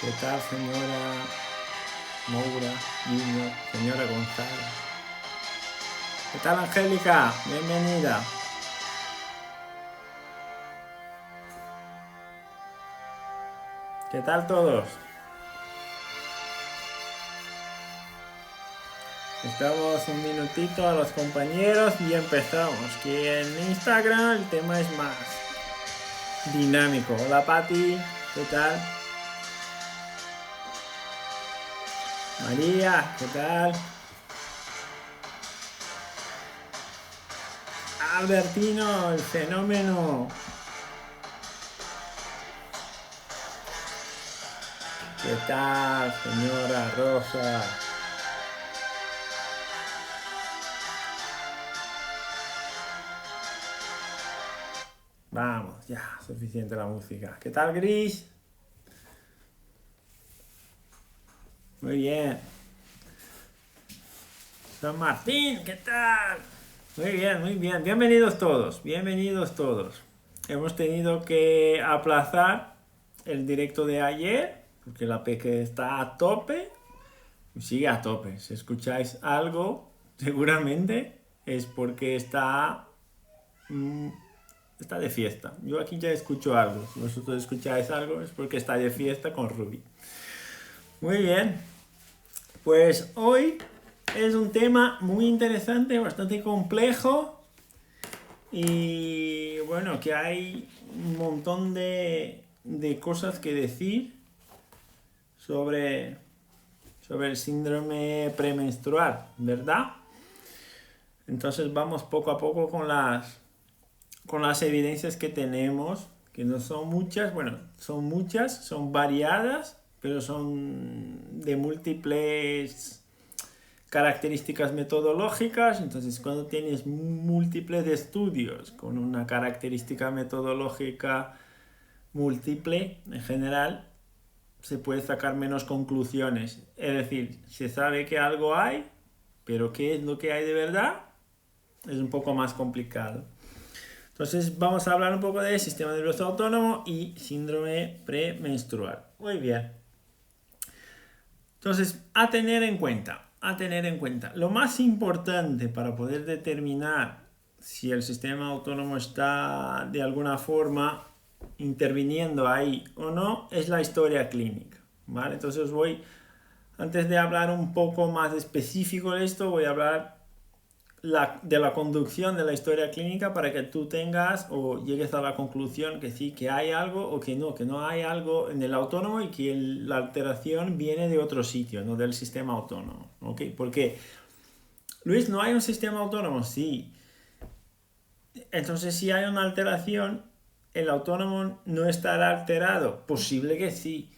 ¿Qué tal, señora Moura, Niño, señora González? ¿Qué tal, Angélica? Bienvenida. ¿Qué tal todos? Estamos un minutito a los compañeros y empezamos. Que en Instagram el tema es más dinámico. Hola, Pati. ¿Qué tal? María, ¿qué tal? Albertino, el fenómeno. ¿Qué tal, señora Rosa? Vamos, ya, suficiente la música. ¿Qué tal, Gris? Muy bien. San Martín, ¿qué tal? Muy bien, muy bien. Bienvenidos todos, bienvenidos todos. Hemos tenido que aplazar el directo de ayer porque la peque está a tope. Sigue a tope. Si escucháis algo, seguramente es porque está de fiesta. Yo aquí ya escucho algo. Si vosotros escucháis algo, es porque está de fiesta con Ruby. Muy bien. Pues hoy es un tema muy interesante, bastante complejo y bueno, que hay un montón de cosas que decir sobre, sobre el síndrome premenstrual, ¿verdad? Entonces vamos poco a poco con las evidencias que tenemos, que no son muchas, bueno, son muchas, son variadas, pero son de múltiples características metodológicas. Entonces, cuando tienes múltiples estudios con una característica metodológica múltiple, en general se puede sacar menos conclusiones. Es decir, se sabe que algo hay, pero ¿qué es lo que hay de verdad? Es un poco más complicado. Entonces vamos a hablar un poco de sistema nervioso autónomo y síndrome premenstrual. Muy bien. Entonces, a tener en cuenta. Lo más importante para poder determinar si el sistema autónomo está de alguna forma interviniendo ahí o no es la historia clínica, ¿vale? Entonces antes de hablar un poco más específico de esto, voy a hablar de la conducción de la historia clínica para que tú tengas o llegues a la conclusión que sí, que hay algo o que no hay algo en el autónomo y que la alteración viene de otro sitio, no del sistema autónomo. ¿Ok? Porque, Luis, ¿no hay un sistema autónomo? Sí. Entonces, si hay una alteración, ¿el autónomo no estará alterado? Posible que sí.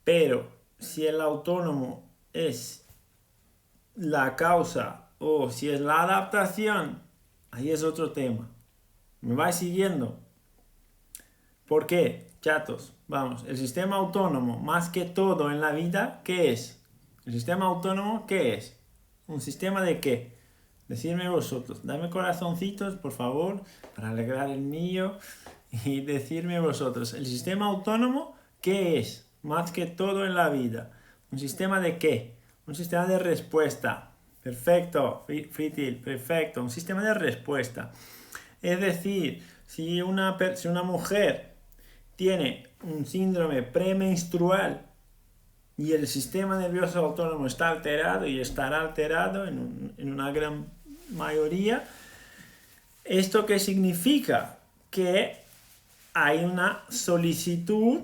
Pero si el autónomo es la causa o si es la adaptación, ahí es otro tema. ¿Me vais siguiendo? ¿Por qué, chatos? Vamos, el sistema autónomo, más que todo en la vida, ¿qué es? ¿El sistema autónomo qué es? ¿Un sistema de qué? Decidme vosotros. Dame corazoncitos, por favor, para alegrar el mío. Y decirme vosotros, ¿el sistema autónomo qué es? Más que todo en la vida. ¿Un sistema de qué? Un sistema de respuesta. Perfecto, Fritil, perfecto. Un sistema de respuesta. Es decir, si una mujer tiene un síndrome premenstrual y el sistema nervioso autónomo está alterado y estará alterado en una gran mayoría, ¿esto qué significa? Que hay una solicitud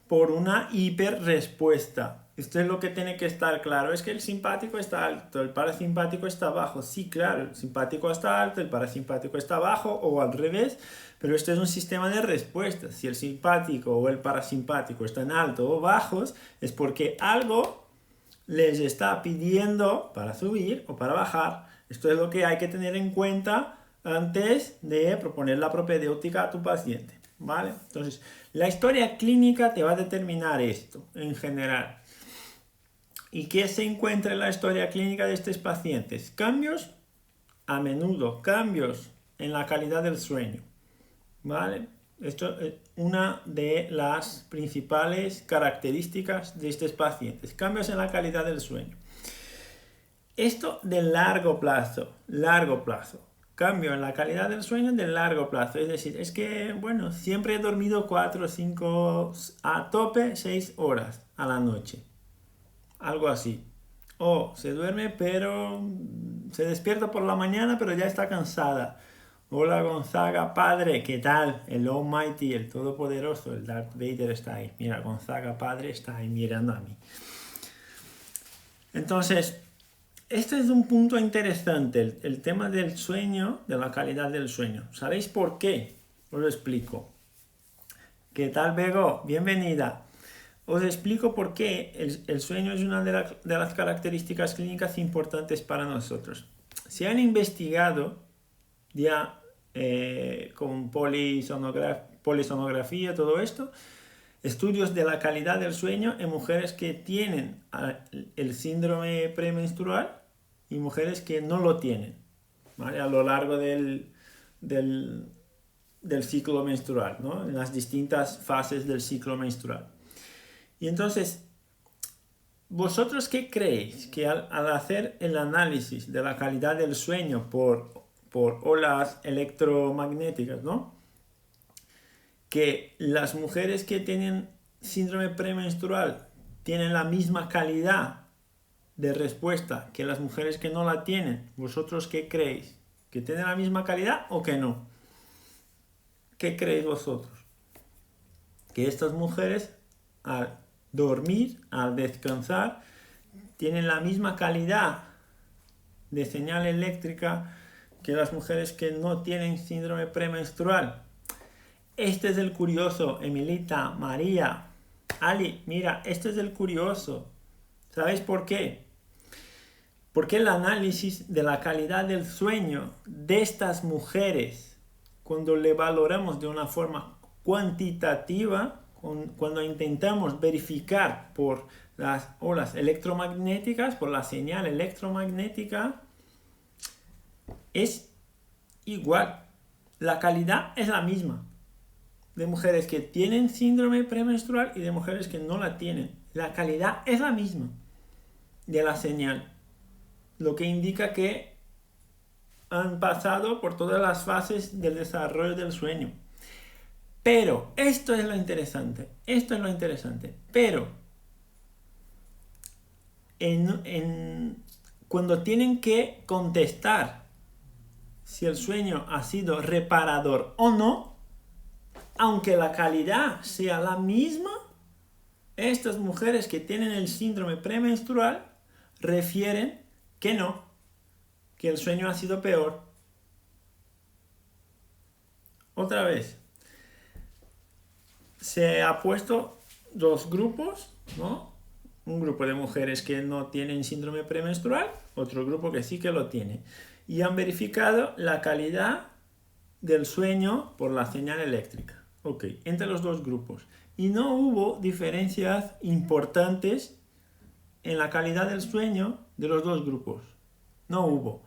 por una hiperrespuesta. Esto es lo que tiene que estar claro. Es que el simpático está alto, el parasimpático está bajo. Sí, claro, el simpático está alto, el parasimpático está bajo o al revés. Pero esto es un sistema de respuestas. Si el simpático o el parasimpático están altos o bajos, es porque algo les está pidiendo para subir o para bajar. Esto es lo que hay que tener en cuenta antes de proponer la propedéutica a tu paciente, ¿vale? Entonces, la historia clínica te va a determinar esto en general. ¿Y qué se encuentra en la historia clínica de estos pacientes? Cambios, a menudo, cambios en la calidad del sueño, ¿vale? Esto es una de las principales características de estos pacientes. Cambios en la calidad del sueño. Esto de largo plazo. Cambio en la calidad del sueño de largo plazo. Es decir, es que, bueno, siempre he dormido 4, 5, a tope 6 horas a la noche. Algo así. O se duerme, pero se despierta por la mañana, pero ya está cansada. Hola Gonzaga, padre, ¿qué tal? El Almighty, el Todopoderoso, el Darth Vader está ahí. Mira, Gonzaga, padre, está ahí mirando a mí. Entonces, este es un punto interesante, el tema del sueño, de la calidad del sueño. ¿Sabéis por qué? Os lo explico. ¿Qué tal, Bego? Bienvenida. Os explico por qué el sueño es una de las características clínicas importantes para nosotros. Se han investigado ya con polisonografía, todo esto, estudios de la calidad del sueño en mujeres que tienen el síndrome premenstrual y mujeres que no lo tienen, ¿vale? A lo largo del ciclo menstrual, ¿no? En las distintas fases del ciclo menstrual. Y entonces, ¿vosotros qué creéis? Que al hacer el análisis de la calidad del sueño por olas electromagnéticas, ¿no? Que las mujeres que tienen síndrome premenstrual tienen la misma calidad de respuesta que las mujeres que no la tienen. ¿Vosotros qué creéis? ¿Que tienen la misma calidad o que no? ¿Qué creéis vosotros? Que estas mujeres al dormir, al descansar, tienen la misma calidad de señal eléctrica que las mujeres que no tienen síndrome premenstrual. Este es el curioso, Emilita, María, Ali, mira, este es el curioso. ¿Sabéis por qué? Porque el análisis de la calidad del sueño de estas mujeres, cuando le valoramos de una forma cuantitativa, cuando intentamos verificar por las olas electromagnéticas, por la señal electromagnética, es igual. La calidad es la misma. De mujeres que tienen síndrome premenstrual y de mujeres que no la tienen. La calidad es la misma de la señal. Lo que indica que han pasado por todas las fases del desarrollo del sueño. Pero, esto es lo interesante. Pero, cuando tienen que contestar si el sueño ha sido reparador o no, aunque la calidad sea la misma, estas mujeres que tienen el síndrome premenstrual refieren que no, que el sueño ha sido peor. Otra vez, se ha puesto dos grupos, ¿no? Un grupo de mujeres que no tienen síndrome premenstrual, otro grupo que sí que lo tiene. Y han verificado la calidad del sueño por la señal eléctrica. Ok, entre los dos grupos. Y no hubo diferencias importantes en la calidad del sueño de los dos grupos. No hubo.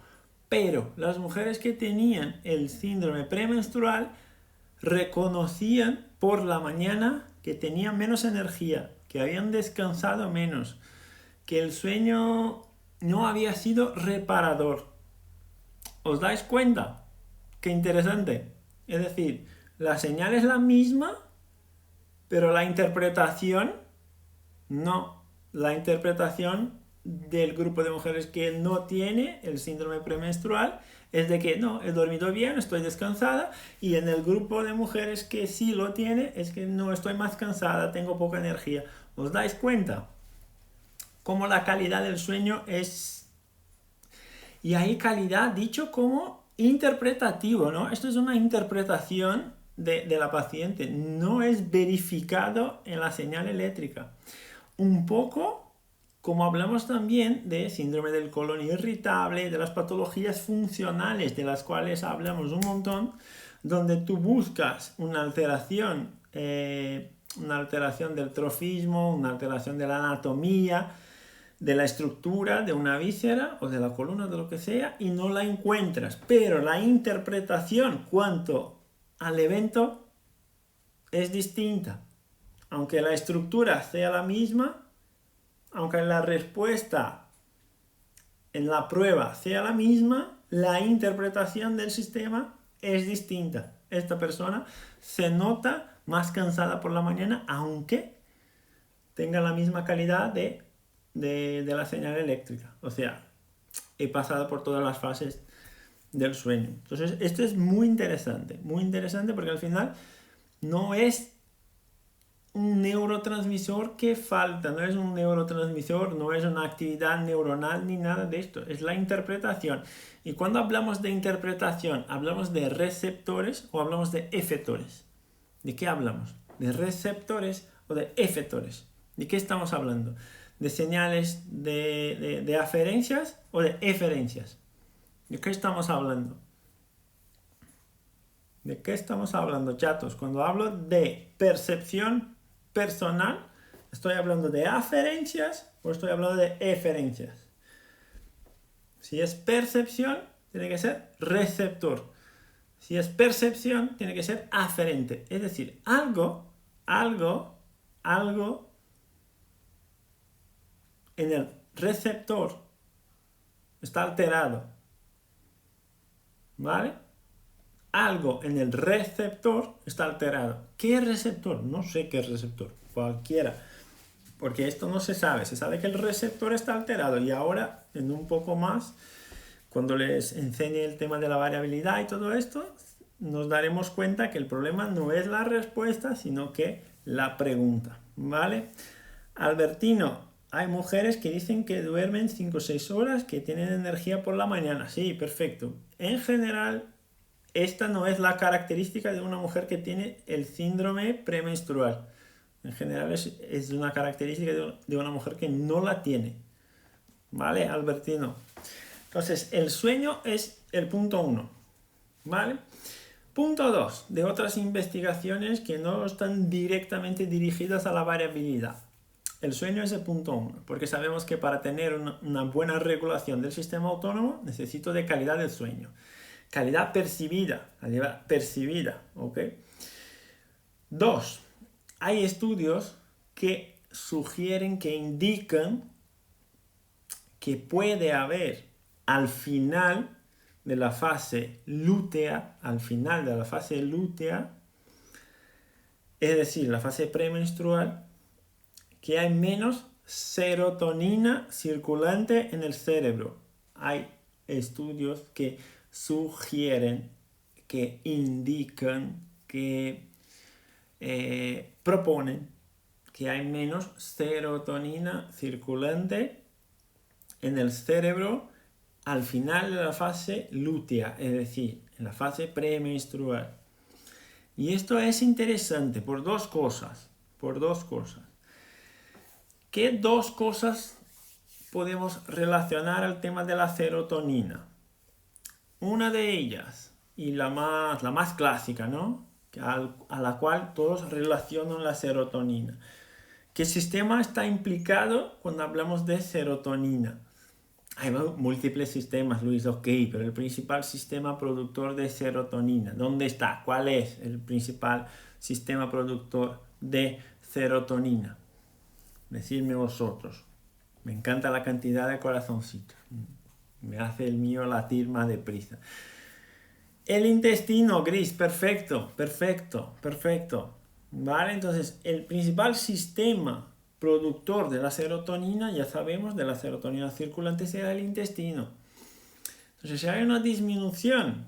Pero las mujeres que tenían el síndrome premenstrual reconocían por la mañana que tenían menos energía, que habían descansado menos, que el sueño no había sido reparador. ¿Os dais cuenta? Qué interesante. Es decir, la señal es la misma, pero la interpretación no. La interpretación del grupo de mujeres que no tiene el síndrome premenstrual es de que no, he dormido bien, estoy descansada, y en el grupo de mujeres que sí lo tiene es que no, estoy más cansada, tengo poca energía. ¿Os dais cuenta? Cómo la calidad del sueño es... Y hay calidad dicho como interpretativo, ¿no? Esto es una interpretación de la paciente, no es verificado en la señal eléctrica. Un poco como hablamos también de síndrome del colon irritable, de las patologías funcionales de las cuales hablamos un montón, donde tú buscas una alteración del trofismo, una alteración de la anatomía, de la estructura de una víscera o de la columna, de lo que sea, y no la encuentras. Pero la interpretación cuanto al evento es distinta. Aunque la estructura sea la misma, aunque la respuesta en la prueba sea la misma, la interpretación del sistema es distinta. Esta persona se nota más cansada por la mañana, aunque tenga la misma calidad de la señal eléctrica. O sea, he pasado por todas las fases del sueño. Entonces, esto es muy interesante porque al final no es un neurotransmisor que falta, no es un neurotransmisor, no es una actividad neuronal ni nada de esto, es la interpretación. Y cuando hablamos de interpretación, ¿hablamos de receptores o hablamos de efectores? ¿De qué hablamos? ¿De receptores o de efectores? ¿De qué estamos hablando? ¿De señales de aferencias o de eferencias? ¿De qué estamos hablando? ¿De qué estamos hablando, chatos? Cuando hablo de percepción personal, ¿estoy hablando de aferencias o estoy hablando de eferencias? Si es percepción, tiene que ser receptor. Si es percepción, tiene que ser aferente. Es decir, algo en el receptor está alterado. ¿Vale? Algo en el receptor está alterado. ¿Qué receptor? No sé qué receptor. Cualquiera. Porque esto no se sabe. Se sabe que el receptor está alterado. Y ahora, en un poco más, cuando les enseñe el tema de la variabilidad y todo esto, nos daremos cuenta que el problema no es la respuesta, sino que la pregunta. ¿Vale? Albertino, hay mujeres que dicen que duermen 5 o 6 horas, que tienen energía por la mañana. Sí, perfecto. En general, esta no es la característica de una mujer que tiene el síndrome premenstrual. En general es una característica de una mujer que no la tiene. ¿Vale, Albertino? Entonces, el sueño es el punto 1. ¿Vale? Punto 2, de otras investigaciones que no están directamente dirigidas a la variabilidad. El sueño es el punto 1, porque sabemos que para tener una buena regulación del sistema autónomo necesito de calidad del sueño. Calidad percibida, ¿ok? 2. Hay estudios que sugieren, que indican que puede haber al final de la fase lútea, es decir, la fase premenstrual, que hay menos serotonina circulante en el cerebro. Hay estudios que sugieren, que indican, que proponen que hay menos serotonina circulante en el cerebro al final de la fase lútea, es decir, en la fase premenstrual. Y esto es interesante por dos cosas. ¿Qué dos cosas podemos relacionar al tema de la serotonina? Una de ellas, y la más clásica, ¿no? A la cual todos relacionan la serotonina. ¿Qué sistema está implicado cuando hablamos de serotonina? Hay múltiples sistemas, Luis, ok, pero el principal sistema productor de serotonina, ¿dónde está? ¿Cuál es el principal sistema productor de serotonina? Decidme vosotros. Me encanta la cantidad de corazoncitos. Me hace el mío latir más deprisa. El intestino, Gris, perfecto. ¿Vale? Entonces, el principal sistema productor de la serotonina, ya sabemos, de la serotonina circulante será el intestino. Entonces, si hay una disminución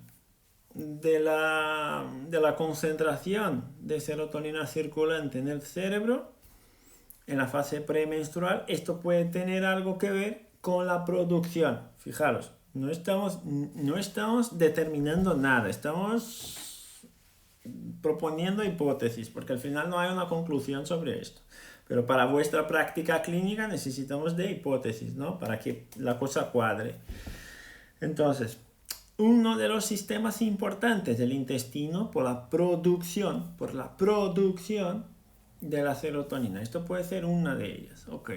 de la concentración de serotonina circulante en el cerebro, en la fase premenstrual, esto puede tener algo que ver con la producción. Fijaros, no estamos determinando nada, estamos proponiendo hipótesis, porque al final no hay una conclusión sobre esto. Pero para vuestra práctica clínica necesitamos de hipótesis, ¿no? Para que la cosa cuadre. Entonces, uno de los sistemas importantes del intestino por la producción de la serotonina. Esto puede ser una de ellas, ok,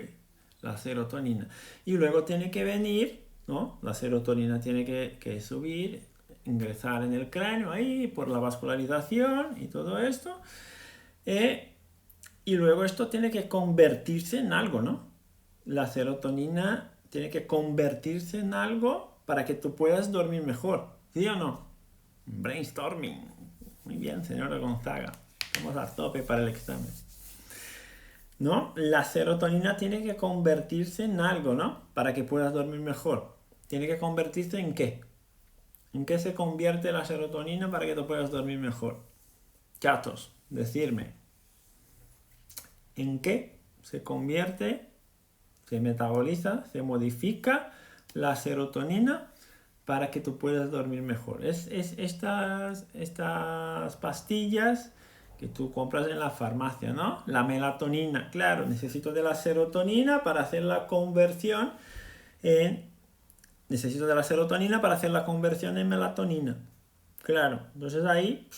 la serotonina. Y luego tiene que venir, ¿no? La serotonina tiene que subir, ingresar en el cráneo ahí por la vascularización y todo esto. Y luego esto tiene que convertirse en algo, ¿no? La serotonina tiene que convertirse en algo para que tú puedas dormir mejor, ¿sí o no? Brainstorming. Muy bien, señora Gonzaga. Vamos a tope para el examen. ¿No? La serotonina tiene que convertirse en algo, ¿no? Para que puedas dormir mejor. ¿Tiene que convertirse en qué? ¿En qué se convierte la serotonina para que tú puedas dormir mejor? Chatos, decirme. ¿En qué se convierte, se metaboliza, se modifica la serotonina para que tú puedas dormir mejor? Es estas pastillas que tú compras en la farmacia, ¿no? La melatonina, claro, necesito de la serotonina para hacer la conversión en... Necesito de la serotonina para hacer la conversión en melatonina. Claro, entonces ahí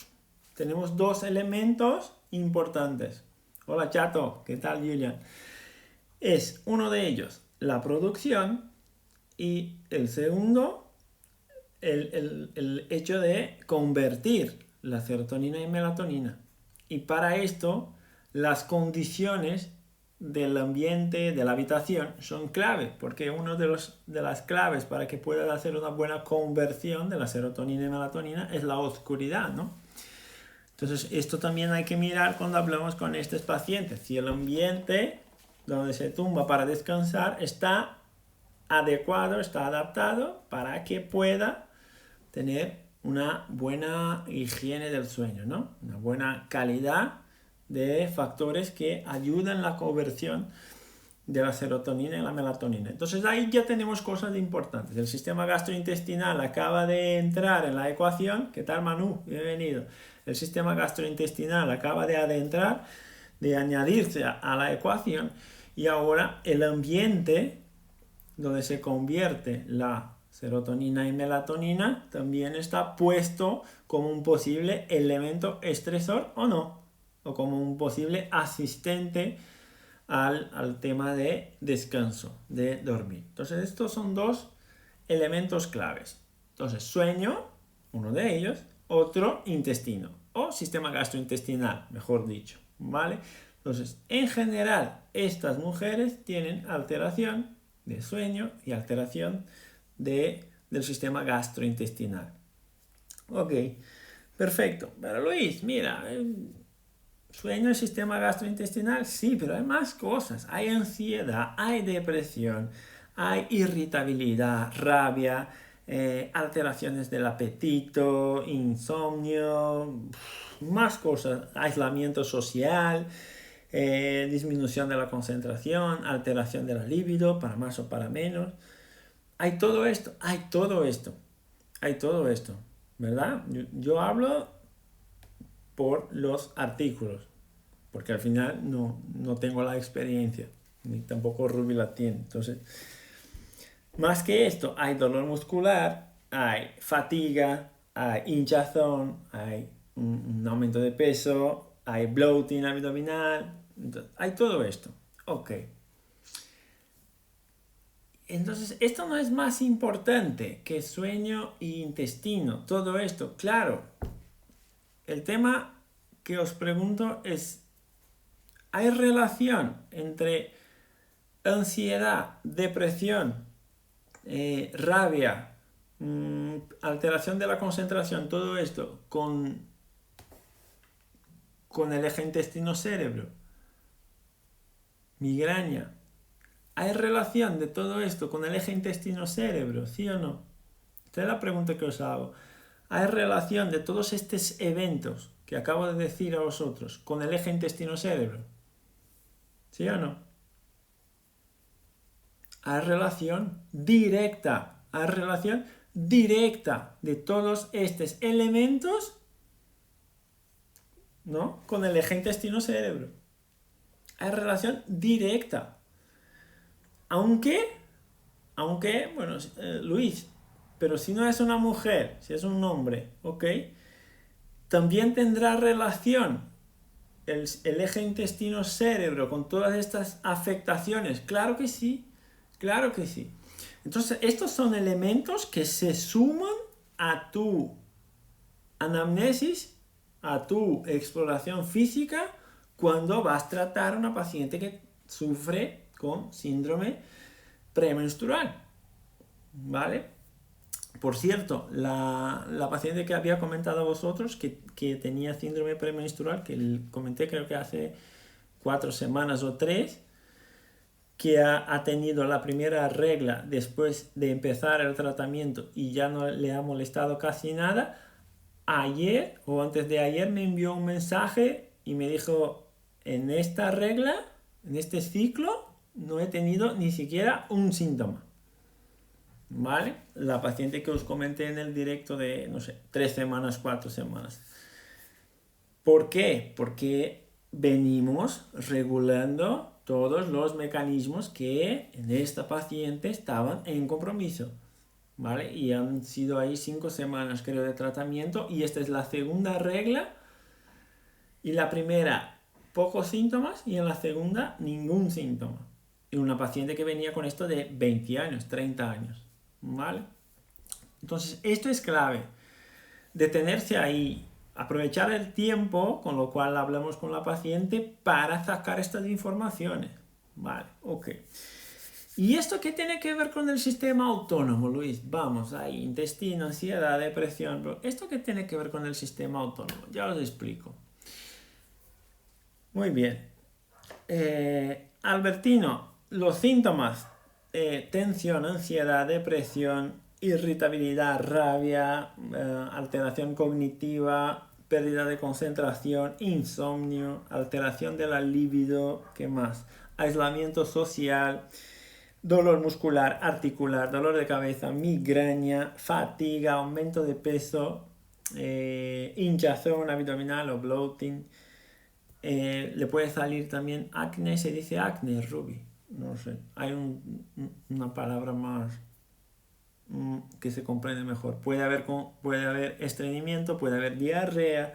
tenemos dos elementos importantes. Hola chato, ¿qué tal Julian? Es uno de ellos la producción y el segundo el hecho de convertir la serotonina en melatonina. Y para esto las condiciones del ambiente, de la habitación, son clave, porque una de las claves para que puedas hacer una buena conversión de la serotonina y melatonina es la oscuridad, ¿no? Entonces, esto también hay que mirar cuando hablamos con estos pacientes. Si el ambiente donde se tumba para descansar está adecuado, está adaptado para que pueda tener una buena higiene del sueño, ¿no? Una buena calidad de factores que ayudan la conversión de la serotonina y la melatonina. Entonces ahí ya tenemos cosas importantes. El sistema gastrointestinal acaba de entrar en la ecuación. ¿Qué tal, Manu? Bienvenido. El sistema gastrointestinal acaba de adentrar, de añadirse a la ecuación, y ahora el ambiente donde se convierte la serotonina y melatonina también está puesto como un posible elemento estresor o no, o como un posible asistente al tema de descanso, de dormir. Entonces estos son dos elementos claves. Entonces sueño, uno de ellos, otro intestino o sistema gastrointestinal, mejor dicho, ¿vale? Entonces, en general, estas mujeres tienen alteración de sueño y alteración del sistema gastrointestinal. Ok, perfecto. Pero Luis, mira, sueño y sistema gastrointestinal, sí, pero hay más cosas. Hay ansiedad, hay depresión, hay irritabilidad, rabia, alteraciones del apetito, insomnio, más cosas, aislamiento social, disminución de la concentración, alteración de la libido, para más o para menos. Hay todo esto, ¿verdad? Yo hablo por los artículos, porque al final no tengo la experiencia, ni tampoco Ruby la tiene. Entonces, más que esto, hay dolor muscular, hay fatiga, hay hinchazón, hay un aumento de peso, hay bloating abdominal, entonces, hay todo esto. Ok. Entonces, esto no es más importante que sueño y intestino, todo esto, claro. El tema que os pregunto es, ¿hay relación entre ansiedad, depresión, rabia, alteración de la concentración, todo esto con el eje intestino-cerebro, migraña? ¿Hay relación de todo esto con el eje intestino-cerebro? ¿Sí o no? Esta es la pregunta que os hago. ¿Hay relación de todos estos eventos que acabo de decir a vosotros con el eje intestino-cerebro? ¿Sí o no? Hay relación directa. Hay relación directa de todos estos elementos, ¿no? Con el eje intestino-cerebro. Hay relación directa. Aunque, bueno, Luis, pero si no es una mujer, si es un hombre, ¿ok? También tendrá relación el eje intestino-cerebro con todas estas afectaciones. Claro que sí, claro que sí. Entonces, estos son elementos que se suman a tu anamnesis, a tu exploración física, cuando vas a tratar a una paciente que sufre con síndrome premenstrual, ¿vale? Por cierto, la paciente que había comentado a vosotros que tenía síndrome premenstrual, que comenté creo que hace 4 semanas o 3, que ha tenido la primera regla después de empezar el tratamiento y ya no le ha molestado casi nada, ayer o antes de ayer me envió un mensaje y me dijo, en esta regla, en este ciclo, no he tenido ni siquiera un síntoma. ¿Vale? La paciente que os comenté en el directo de, no sé, 3 semanas, 4 semanas. ¿Por qué? Porque venimos regulando todos los mecanismos que en esta paciente estaban en compromiso. ¿Vale? Y han sido ahí 5 semanas, creo, de tratamiento. Y esta es la segunda regla. Y la primera, pocos síntomas. Y en la segunda, ningún síntoma. Y una paciente que venía con esto de 20 años, 30 años. ¿Vale? Entonces, esto es clave. Detenerse ahí. Aprovechar el tiempo, con lo cual hablamos con la paciente para sacar estas informaciones. Vale, ok. ¿Y esto qué tiene que ver con el sistema autónomo, Luis? Vamos, ahí, intestino, ansiedad, depresión. ¿Esto qué tiene que ver con el sistema autónomo? Ya os explico. Muy bien. Albertino, los síntomas, tensión, ansiedad, depresión, irritabilidad, rabia, alteración cognitiva, pérdida de concentración, insomnio, alteración de la libido, ¿qué más? Aislamiento social, dolor muscular, articular, dolor de cabeza, migraña, fatiga, aumento de peso, hinchazón abdominal o bloating. Le puede salir también acné, se dice acné, Ruby. No sé, hay una palabra más que se comprende mejor. Puede haber estreñimiento, puede haber diarrea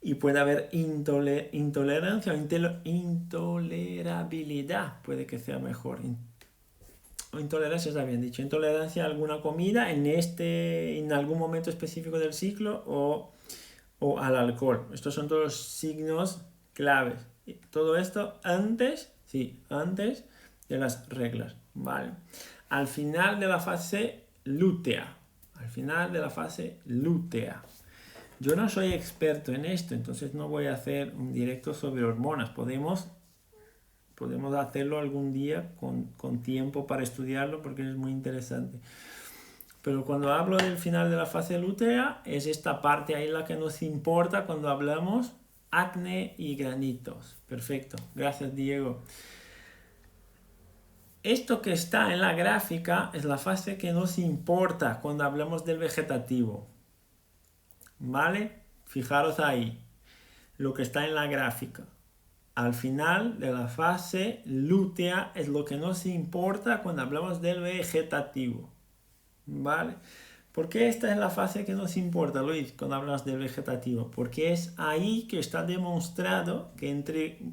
y puede haber intolerancia o intolerabilidad, puede que sea mejor. O intolerancia está bien dicho. Intolerancia a alguna comida en algún momento específico del ciclo o al alcohol. Estos son todos los signos claves. Todo esto antes de las reglas, ¿vale? Al final de la fase lútea. Yo no soy experto en esto, entonces no voy a hacer un directo sobre hormonas. Podemos hacerlo algún día con tiempo para estudiarlo porque es muy interesante. Pero cuando hablo del final de la fase lútea, es esta parte ahí la que nos importa cuando hablamos acné y granitos. Perfecto, gracias Diego. Esto que está en la gráfica es la fase que nos importa cuando hablamos del vegetativo. ¿Vale? Fijaros ahí, lo que está en la gráfica. Al final de la fase lútea es lo que nos importa cuando hablamos del vegetativo. ¿Vale? ¿Por qué esta es la fase que nos importa, Luis, cuando hablamos del vegetativo? Porque es ahí que está demostrado que entre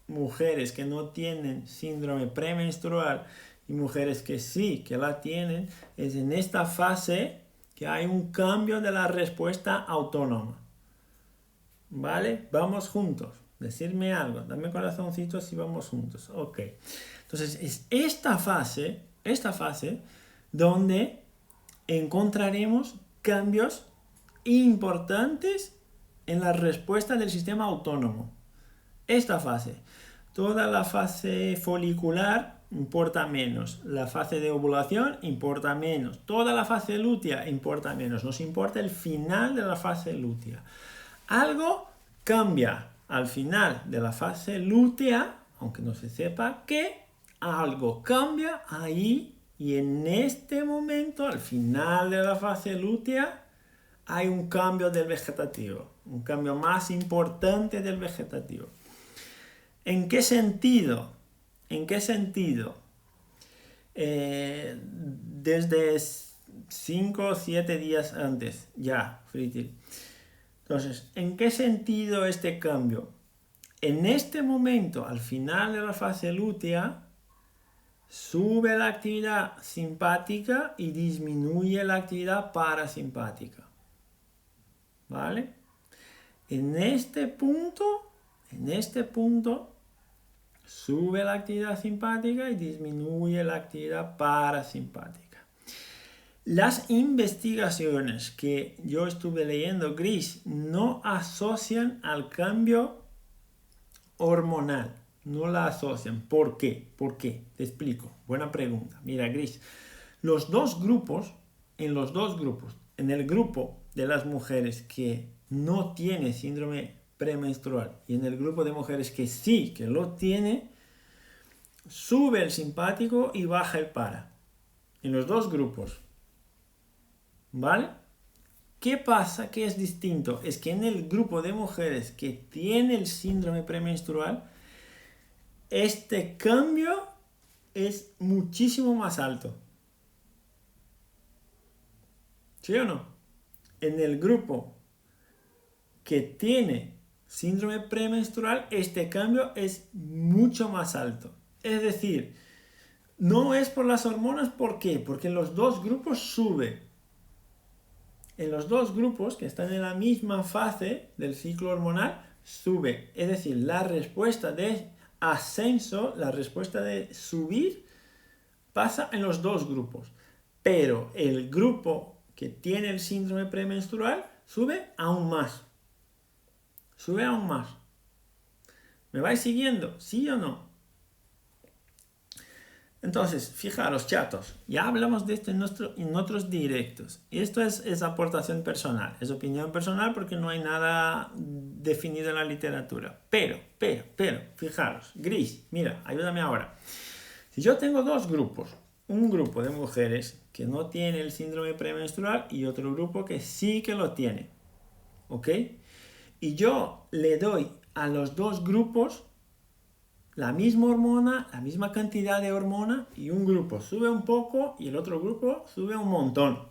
mujeres que no tienen síndrome premenstrual y mujeres que sí, que la tienen, es en esta fase que hay un cambio de la respuesta autónoma. ¿Vale? Vamos juntos. Decirme algo. Dame corazoncito si vamos juntos. Ok. Entonces es esta fase donde encontraremos cambios importantes en la respuesta del sistema autónomo. Esta fase. Toda la fase folicular importa menos. La fase de ovulación importa menos. Toda la fase lútea importa menos. Nos importa el final de la fase lútea. Algo cambia al final de la fase lútea, aunque no se sepa qué, algo cambia ahí y en este momento, al final de la fase lútea, hay un cambio del vegetativo, un cambio más importante del vegetativo. ¿En qué sentido? Desde 5 o 7 días antes, ya, Fritil. Entonces, ¿en qué sentido este cambio? En este momento, al final de la fase lútea, sube la actividad simpática y disminuye la actividad parasimpática. ¿Vale? En este punto En este punto sube la actividad simpática y disminuye la actividad parasimpática. Las investigaciones que yo estuve leyendo, Gris, no asocian al cambio hormonal. No la asocian. ¿Por qué? ¿Por qué? Te explico. Buena pregunta. Mira, Gris. En los dos grupos, en el grupo de las mujeres que no tiene síndrome premenstrual y en el grupo de mujeres que sí, que lo tiene, sube el simpático y baja el para. En los dos grupos. ¿Vale? ¿Qué pasa? ¿Qué es distinto? Es que en el grupo de mujeres que tiene el síndrome premenstrual, este cambio es muchísimo más alto. ¿Sí o no? En el grupo que tiene síndrome premenstrual, este cambio es mucho más alto. Es decir, no es por las hormonas, ¿por qué? Porque en los dos grupos sube. En los dos grupos que están en la misma fase del ciclo hormonal, sube. Es decir, la respuesta de ascenso, la respuesta de subir, pasa en los dos grupos. Pero el grupo que tiene el síndrome premenstrual sube aún más. Sube aún más. ¿Me vais siguiendo? ¿Sí o no? Entonces, fijaros, chatos, ya hablamos de esto en otros directos. Y esto es aportación personal, es opinión personal porque no hay nada definido en la literatura. Pero, fijaros, Gris, mira, ayúdame ahora. Si yo tengo dos grupos, un grupo de mujeres que no tiene el síndrome premenstrual y otro grupo que sí que lo tiene, ¿ok? Y yo le doy a los dos grupos la misma hormona, la misma cantidad de hormona, y un grupo sube un poco y el otro grupo sube un montón.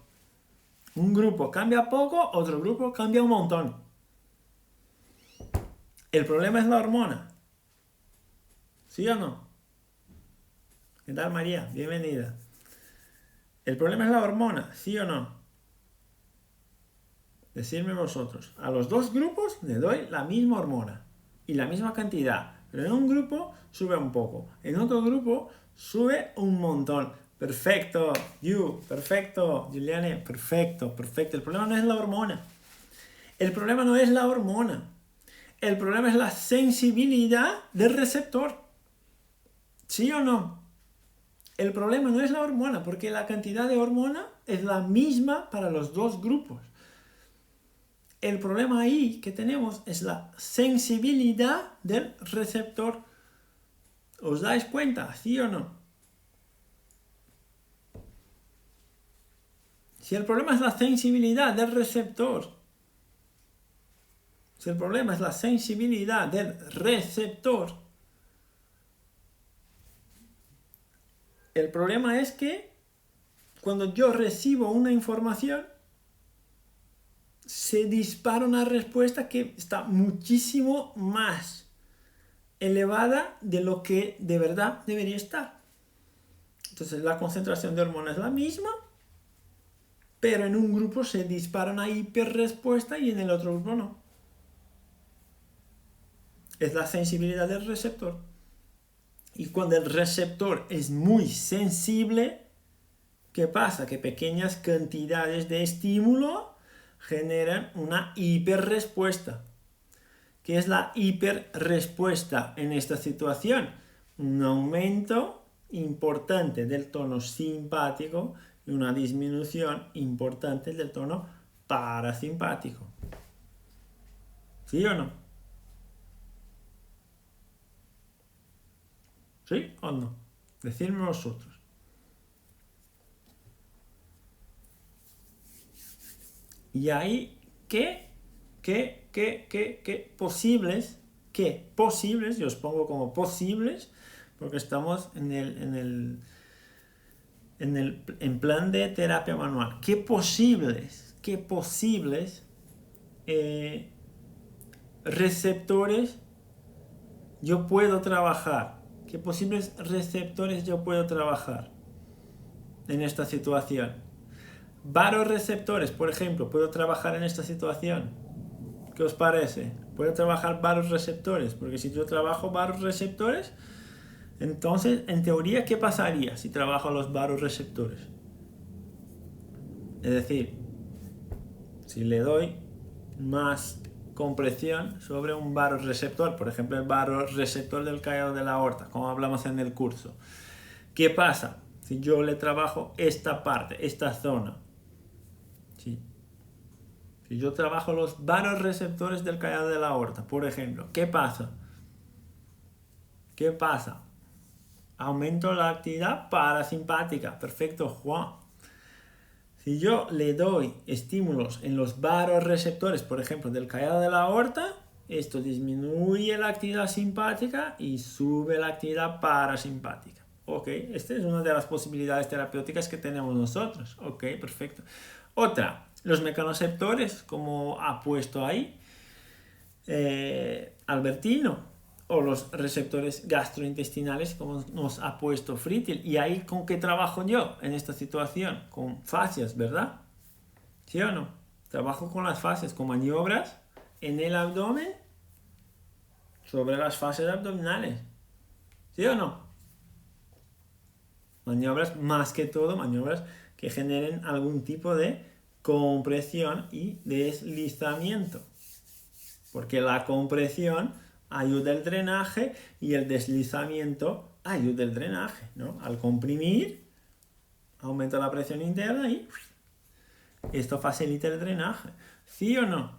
Un grupo cambia poco, otro grupo cambia un montón. ¿El problema es la hormona? ¿Sí o no? ¿Qué tal, María? Bienvenida. ¿El problema es la hormona? ¿Sí o no? Decidme vosotros. A los dos grupos le doy la misma hormona y la misma cantidad. Pero en un grupo sube un poco, en otro grupo sube un montón. Perfecto, perfecto, Juliane, perfecto. El problema no es la hormona. El problema no es la hormona. El problema es la sensibilidad del receptor. ¿Sí o no? El problema no es la hormona, porque la cantidad de hormona es la misma para los dos grupos. El problema ahí que tenemos es la sensibilidad del receptor. ¿Os dais cuenta? ¿Sí o no? Si el problema es la sensibilidad del receptor, el problema es que cuando yo recibo una información, se dispara una respuesta que está muchísimo más elevada de lo que de verdad debería estar. Entonces la concentración de hormonas es la misma, pero en un grupo se dispara una hiperrespuesta y en el otro grupo no. Es la sensibilidad del receptor. Y cuando el receptor es muy sensible, ¿qué pasa? Que pequeñas cantidades de estímulo generan una hiperrespuesta. ¿Qué es la hiperrespuesta en esta situación? Un aumento importante del tono simpático y una disminución importante del tono parasimpático. ¿Sí o no? ¿Sí o no? Decidme vosotros. Y ahí, ¿qué posibles, yo os pongo como posibles, porque estamos en plan de terapia manual, ¿qué posibles receptores yo puedo trabajar? ¿Qué posibles receptores yo puedo trabajar en esta situación? Varoreceptores, por ejemplo, puedo trabajar en esta situación. ¿Qué os parece? Puedo trabajar varios receptores, porque si yo trabajo varios receptores, entonces, en teoría, ¿qué pasaría si trabajo los varios receptores? Es decir, si le doy más compresión sobre un baroreceptor, por ejemplo el baroreceptor del callado de la aorta, como hablamos en el curso. ¿Qué pasa si yo le trabajo esta parte, esta zona? ¿Sí? Si yo trabajo los baroreceptores del callado de la aorta, por ejemplo, ¿qué pasa? ¿Qué pasa? Aumento la actividad parasimpática. Perfecto, Juan. Si yo le doy estímulos en los baroreceptores, por ejemplo, del callado de la aorta, esto disminuye la actividad simpática y sube la actividad parasimpática. Ok, esta es una de las posibilidades terapéuticas que tenemos nosotros. Ok, perfecto. Otra, los mecanoreceptores, como ha puesto ahí Albertino, o los receptores gastrointestinales, como nos ha puesto Frittel. ¿Y ahí con qué trabajo yo en esta situación? Con fascias, ¿verdad? ¿Sí o no? Trabajo con las fascias, con maniobras en el abdomen sobre las fascias abdominales. ¿Sí o no? Maniobras, más que todo, maniobras que generen algún tipo de compresión y deslizamiento. Porque la compresión ayuda el drenaje y el deslizamiento ayuda el drenaje, ¿no? Al comprimir, aumenta la presión interna y esto facilita el drenaje. ¿Sí o no?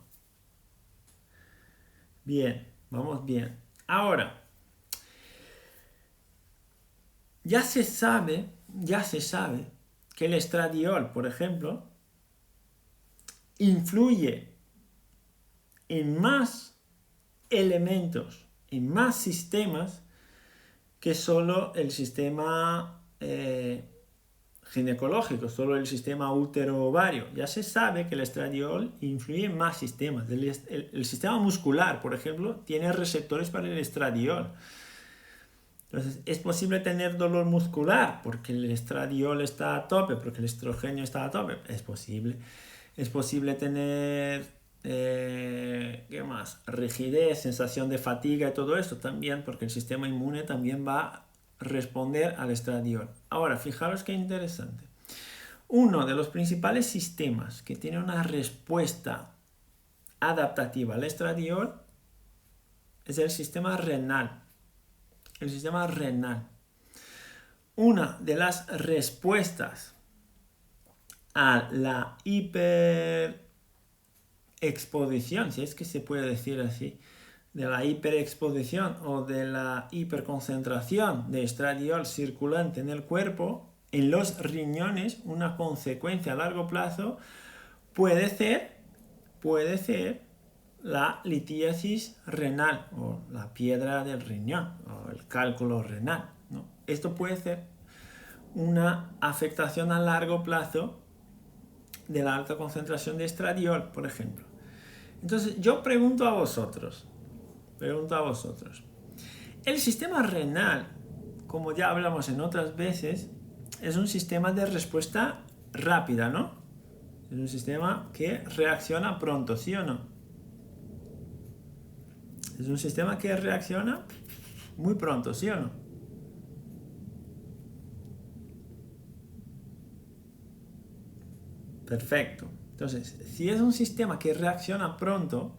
Bien, vamos bien. Ahora, ya se sabe que el estradiol, por ejemplo, influye en más elementos, en más sistemas que solo el sistema ginecológico, solo el sistema útero-ovario. Ya se sabe que el estradiol influye en más sistemas. El sistema muscular, por ejemplo, tiene receptores para el estradiol. Entonces, es posible tener dolor muscular porque el estradiol está a tope, porque el estrógeno está a tope. Es posible. Es posible tener ¿qué más? Rigidez, sensación de fatiga y todo esto también, porque el sistema inmune también va a responder al estradiol. Ahora, fijaros qué interesante. Uno de los principales sistemas que tiene una respuesta adaptativa al estradiol es el sistema renal. El sistema renal. Una de las respuestas a la hiperexposición, si es que se puede decir así, de la hiperexposición o de la hiperconcentración de estradiol circulante en el cuerpo, en los riñones, una consecuencia a largo plazo puede ser la litíasis renal o la piedra del riñón o el cálculo renal, ¿no? Esto puede ser una afectación a largo plazo de la alta concentración de estradiol, por ejemplo. Entonces yo pregunto a vosotros, el sistema renal, como ya hablamos en otras veces, es un sistema de respuesta rápida, ¿no? Es un sistema que reacciona pronto, ¿sí o no? Es un sistema que reacciona muy pronto, ¿sí o no? Perfecto. Entonces, si es un sistema que reacciona pronto,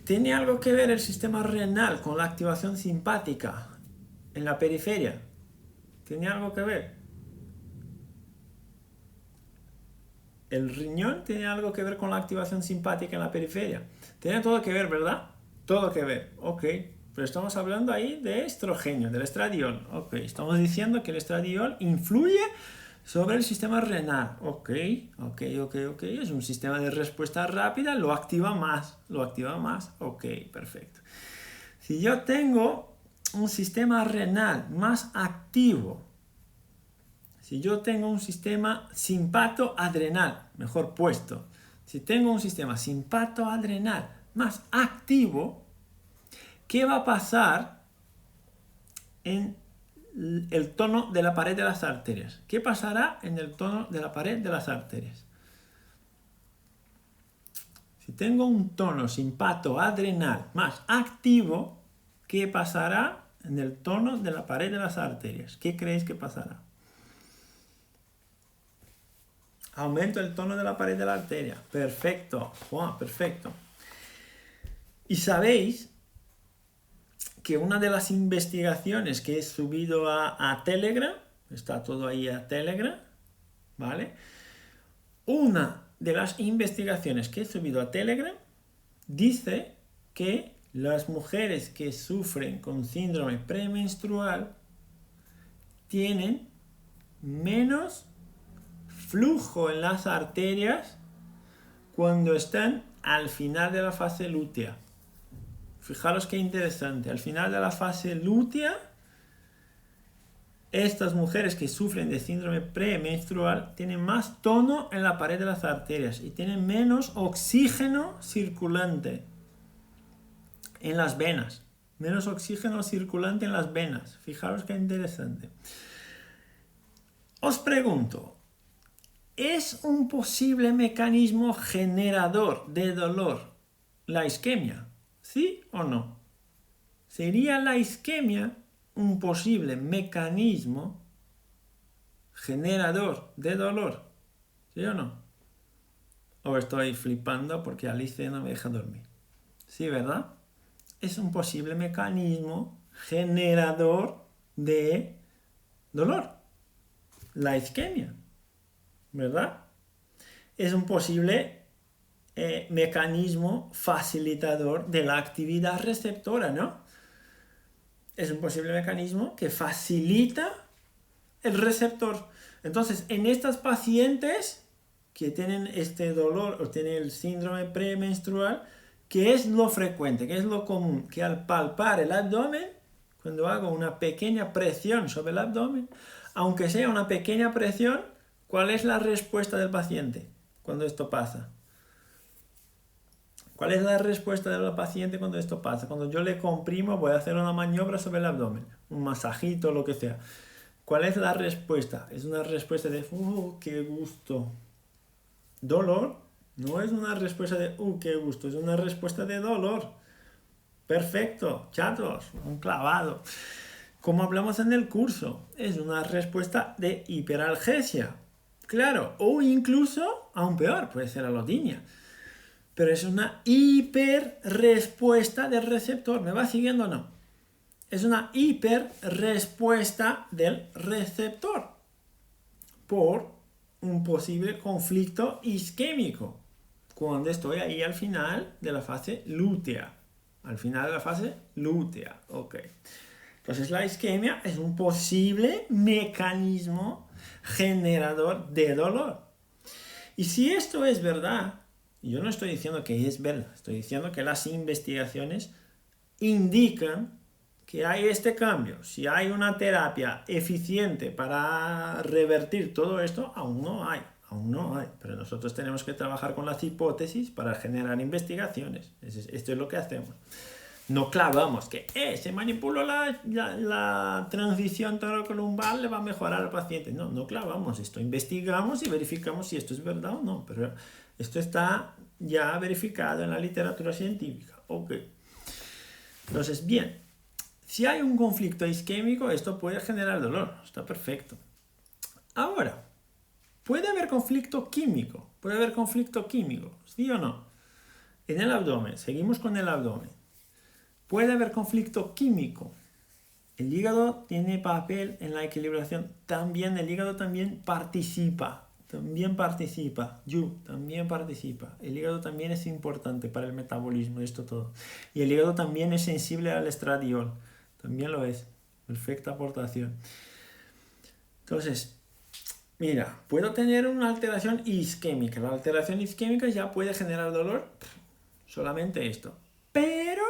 ¿tiene algo que ver el sistema renal con la activación simpática en la periferia? ¿Tiene algo que ver? El riñón tiene algo que ver con la activación simpática en la periferia. Tiene todo que ver, ¿verdad? Todo que ver. Ok. Pero estamos hablando ahí de estrógeno, del estradiol. Ok. Estamos diciendo que el estradiol influye sobre el sistema renal. Ok. Es un sistema de respuesta rápida, lo activa más. Ok, perfecto. Si yo tengo un sistema renal más activo, si yo tengo un sistema simpatoadrenal, mejor puesto, si tengo un sistema simpatoadrenal más activo, ¿qué va a pasar en el tono de la pared de las arterias? ¿Qué pasará en el tono de la pared de las arterias? Si tengo un tono simpato-adrenal más activo, ¿qué pasará en el tono de la pared de las arterias? ¿Qué creéis que pasará? Aumento el tono de la pared de la arteria. Perfecto, Juan, perfecto. Y sabéis que una de las investigaciones que he subido a Telegram, está todo ahí a Telegram, ¿vale? Una de las investigaciones que he subido a Telegram dice que las mujeres que sufren con síndrome premenstrual tienen menos flujo en las arterias cuando están al final de la fase lútea. Fijaros qué interesante. Al final de la fase lútea, estas mujeres que sufren de síndrome premenstrual tienen más tono en la pared de las arterias y tienen menos oxígeno circulante en las venas. Menos oxígeno circulante en las venas. Fijaros qué interesante. Os pregunto, ¿es un posible mecanismo generador de dolor la isquemia? ¿Sí o no? ¿Sería la isquemia un posible mecanismo generador de dolor? ¿Sí o no? O estoy flipando porque Alice no me deja dormir. Sí, ¿verdad? Es un posible mecanismo generador de dolor. La isquemia, ¿verdad? Es un posible mecanismo facilitador de la actividad receptora, ¿no? Es un posible mecanismo que facilita el receptor. Entonces, en estas pacientes que tienen este dolor o tienen el síndrome premenstrual, ¿qué es lo frecuente? ¿Qué es lo común? Que al palpar el abdomen, cuando hago una pequeña presión sobre el abdomen, aunque sea una pequeña presión, ¿cuál es la respuesta del paciente cuando esto pasa? ¿Cuál es la respuesta del paciente cuando esto pasa? Cuando yo le comprimo, voy a hacer una maniobra sobre el abdomen, un masajito, lo que sea. ¿Cuál es la respuesta? Es una respuesta de, qué gusto. Dolor. No es una respuesta de, qué gusto. Es una respuesta de dolor. Perfecto, chatos, un clavado. Como hablamos en el curso, es una respuesta de hiperalgesia. Claro, o incluso, aún peor, puede ser alodinia. Pero es una hiperrespuesta del receptor. ¿Me va siguiendo o no? Es una hiperrespuesta del receptor por un posible conflicto isquémico cuando estoy ahí al final de la fase lútea. Al final de la fase lútea. Ok. Entonces la isquemia es un posible mecanismo generador de dolor. Y si esto es verdad, yo no estoy diciendo que es verdad, estoy diciendo que las investigaciones indican que hay este cambio. Si hay una terapia eficiente para revertir todo esto, aún no hay. Pero nosotros tenemos que trabajar con las hipótesis para generar investigaciones. Esto es lo que hacemos. No clavamos que se manipuló la transición torocolumbar, le va a mejorar al paciente. No clavamos esto. Investigamos y verificamos si esto es verdad o no. Pero esto está ya verificado en la literatura científica. Ok. Entonces, bien. Si hay un conflicto isquémico, esto puede generar dolor. Está perfecto. Ahora, puede haber conflicto químico. ¿Sí o no? En el abdomen. Seguimos con el abdomen. Puede haber conflicto químico. El hígado tiene papel en la equilibración. También el hígado también participa. También participa. El hígado también es importante para el metabolismo de esto todo. Y el hígado también es sensible al estradiol. También lo es. Perfecta aportación. Entonces, mira, puedo tener una alteración isquémica. La alteración isquémica ya puede generar dolor. Solamente esto. Pero,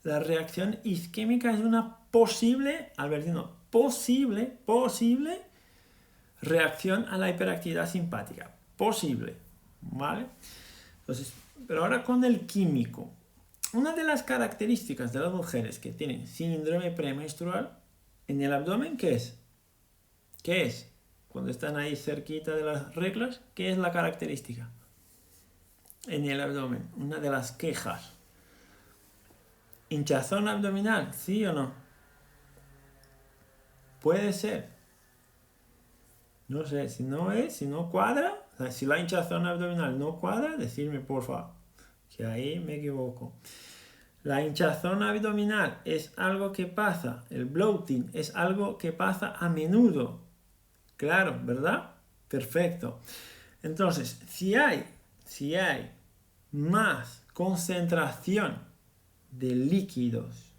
la reacción isquémica es una posible, Albertino, posible reacción a la hiperactividad simpática. Posible. ¿Vale? Entonces, pero ahora con el químico. Una de las características de las mujeres que tienen síndrome premenstrual en el abdomen, ¿qué es? ¿Qué es? Cuando están ahí cerquita de las reglas, ¿qué es la característica? en el abdomen, una de las quejas. ¿Hinchazón abdominal? ¿Sí o no? Puede ser. No sé, si no cuadra, o sea, si la hinchazón abdominal no cuadra, decirme por favor, que ahí me equivoco. La hinchazón abdominal es algo que pasa, el bloating es algo que pasa a menudo. Claro, ¿verdad? Perfecto. Entonces, si hay más concentración de líquidos,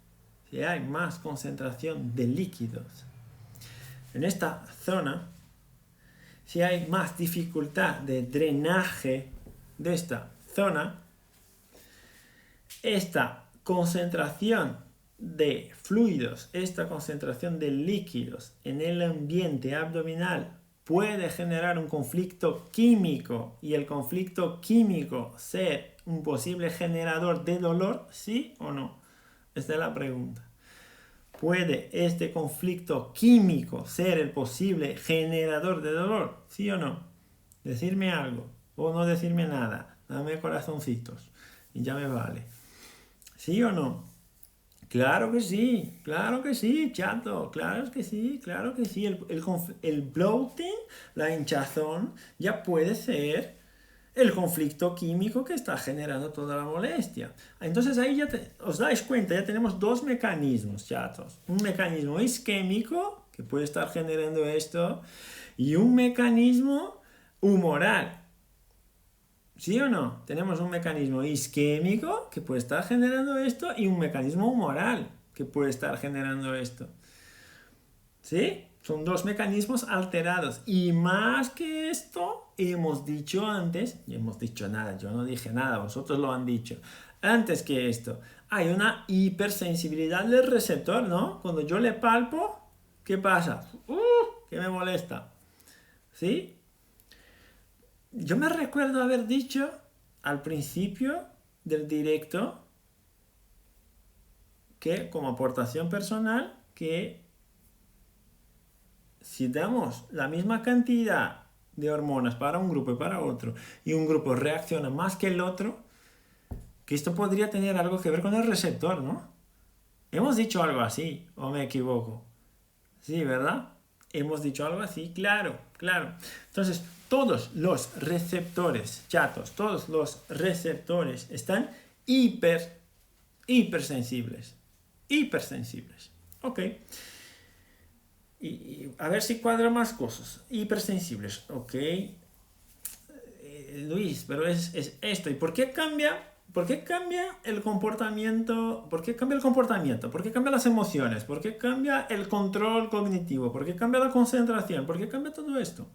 si hay más concentración de líquidos en esta zona, si hay más dificultad de drenaje de esta zona, esta concentración de fluidos, esta concentración de líquidos en el ambiente abdominal puede generar un conflicto químico y el conflicto químico ser un posible generador de dolor, ¿sí o no? Esta es la pregunta. ¿Puede este conflicto químico ser el posible generador de dolor? ¿Sí o no? Decirme algo o no decirme nada. Dame corazoncitos y ya me vale. ¿Sí o no? Claro que sí, chato, claro que sí, claro que sí. El bloating, la hinchazón, ya puede ser el conflicto químico que está generando toda la molestia. Entonces ahí ya os dais cuenta, ya tenemos dos mecanismos, chatos. Un mecanismo isquémico, que puede estar generando esto, y un mecanismo humoral. ¿Sí o no? Tenemos un mecanismo isquémico que puede estar generando esto y un mecanismo humoral que puede estar generando esto. ¿Sí? Son dos mecanismos alterados. Y más que esto, hemos dicho antes, y hemos dicho nada, yo no dije nada, vosotros lo han dicho. Antes que esto, hay una hipersensibilidad del receptor, ¿no? Cuando yo le palpo, ¿qué pasa? ¿Qué me molesta? ¿Sí? Yo me recuerdo haber dicho al principio del directo que como aportación personal que si damos la misma cantidad de hormonas para un grupo y para otro y un grupo reacciona más que el otro, que esto podría tener algo que ver con el receptor, ¿no? Hemos dicho algo así, o me equivoco. Sí, ¿verdad? Hemos dicho algo así, claro, claro. Entonces, todos los receptores, chatos, todos los receptores están hipersensibles. Hipersensibles. Ok. Y a ver si cuadro más cosas. Hipersensibles. Ok. Luis, pero es esto. ¿Y por qué cambia? ¿Por qué cambia el comportamiento? ¿Por qué cambia el comportamiento? ¿Por qué cambian las emociones? ¿Por qué cambia el control cognitivo? ¿Por qué cambia la concentración? ¿Por qué cambia todo esto?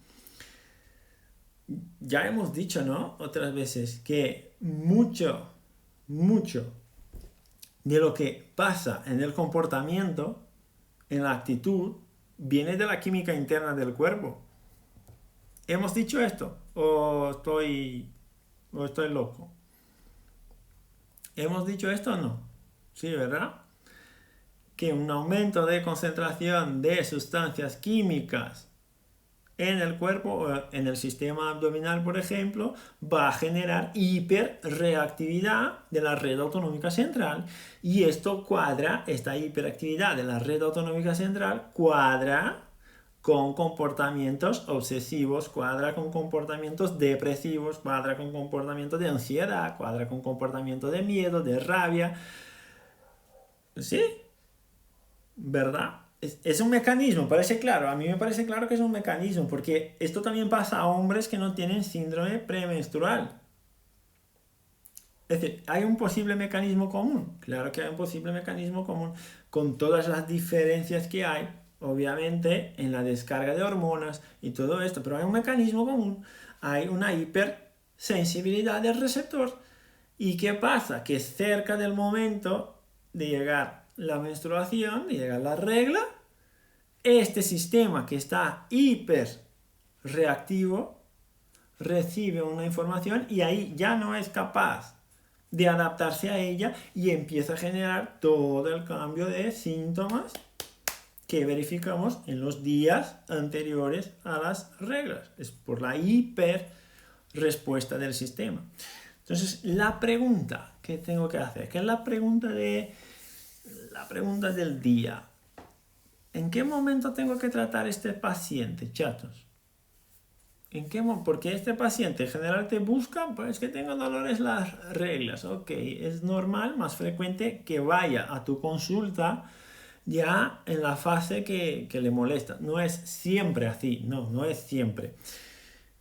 Ya hemos dicho, ¿no? Otras veces que mucho de lo que pasa en el comportamiento, en la actitud, viene de la química interna del cuerpo. ¿Hemos dicho esto? ¿O estoy loco? ¿Hemos dicho esto o no? Sí, ¿verdad? Que un aumento de concentración de sustancias químicas en el cuerpo o en el sistema abdominal, por ejemplo, va a generar hiperreactividad de la red autonómica central. Y esto cuadra, esta hiperactividad de la red autonómica central cuadra con comportamientos obsesivos, cuadra con comportamientos depresivos, cuadra con comportamientos de ansiedad, cuadra con comportamientos de miedo, de rabia. ¿Sí? ¿Verdad? Es un mecanismo, parece claro. A mí me parece claro que es un mecanismo, porque esto también pasa a hombres que no tienen síndrome premenstrual. Es decir, ¿hay un posible mecanismo común? Claro que hay un posible mecanismo común, con todas las diferencias que hay, obviamente, en la descarga de hormonas y todo esto, pero hay un mecanismo común. Hay una hipersensibilidad del receptor. ¿Y qué pasa? Que cerca del momento de llegar la menstruación, de llegar la regla, este sistema que está hiper reactivo recibe una información y ahí ya no es capaz de adaptarse a ella y empieza a generar todo el cambio de síntomas que verificamos en los días anteriores a las reglas. Es por la hiper respuesta del sistema. Entonces, la pregunta que tengo que hacer, que es la pregunta del día. ¿En qué momento tengo que tratar este paciente, chatos? Porque este paciente en general te busca, pues que tengo dolores las reglas. Ok, es normal, más frecuente que vaya a tu consulta ya en la fase que le molesta. No es siempre así, no es siempre.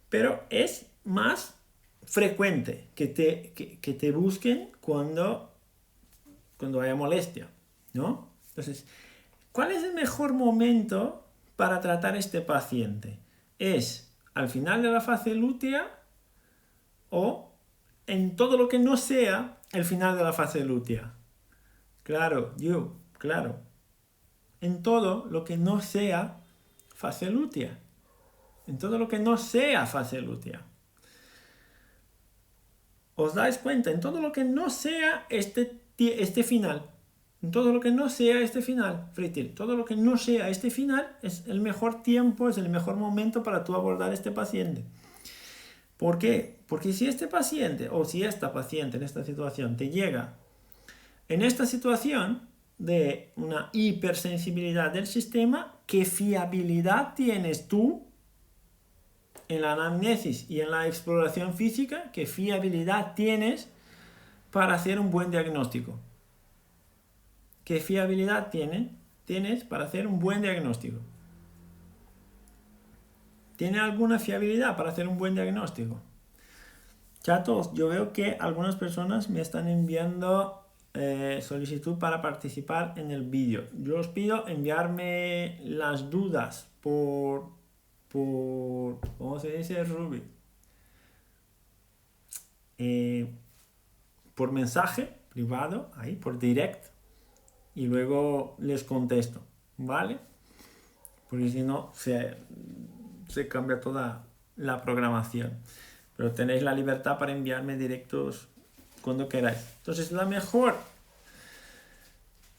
Pero es más frecuente que te busquen cuando haya molestia, ¿no? Entonces, ¿cuál es el mejor momento para tratar este paciente? ¿Es al final de la fase lútea o en todo lo que no sea el final de la fase lútea? Claro, claro. En todo lo que no sea fase lútea. En todo lo que no sea fase lútea. ¿Os dais cuenta? En todo lo que no sea este final. En todo lo que no sea este final, Fritil, todo lo que no sea este final es el mejor tiempo, es el mejor momento para tú abordar este paciente. ¿Por qué? Porque si este paciente o si esta paciente en esta situación te llega en esta situación de una hipersensibilidad del sistema, ¿qué fiabilidad tienes tú en la anamnesis y en la exploración física? ¿Qué fiabilidad tienes para hacer un buen diagnóstico? ¿Qué fiabilidad tienes para hacer un buen diagnóstico? ¿Tiene alguna fiabilidad para hacer un buen diagnóstico? Chatos, yo veo que algunas personas me están enviando solicitud para participar en el vídeo. Yo os pido enviarme las dudas por ¿cómo se dice, Ruby? Por mensaje privado, ahí, por direct, y luego les contesto, ¿vale? Porque si no, se cambia toda la programación. Pero tenéis la libertad para enviarme directos cuando queráis. Entonces,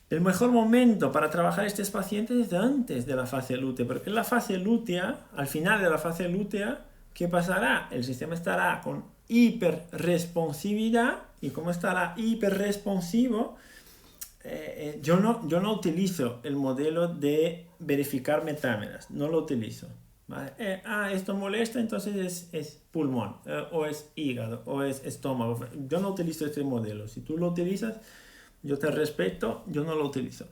el mejor momento para trabajar estos pacientes es antes de la fase lútea, porque en la fase lútea, al final de la fase lútea, ¿qué pasará? El sistema estará con hiperresponsividad, y como estará hiperresponsivo, yo no utilizo el modelo de verificar metámeras, no lo utilizo. ¿Vale? Esto molesta, entonces es pulmón, o es hígado, o es estómago. Yo no utilizo este modelo. Si tú lo utilizas, yo te respeto, yo no lo utilizo.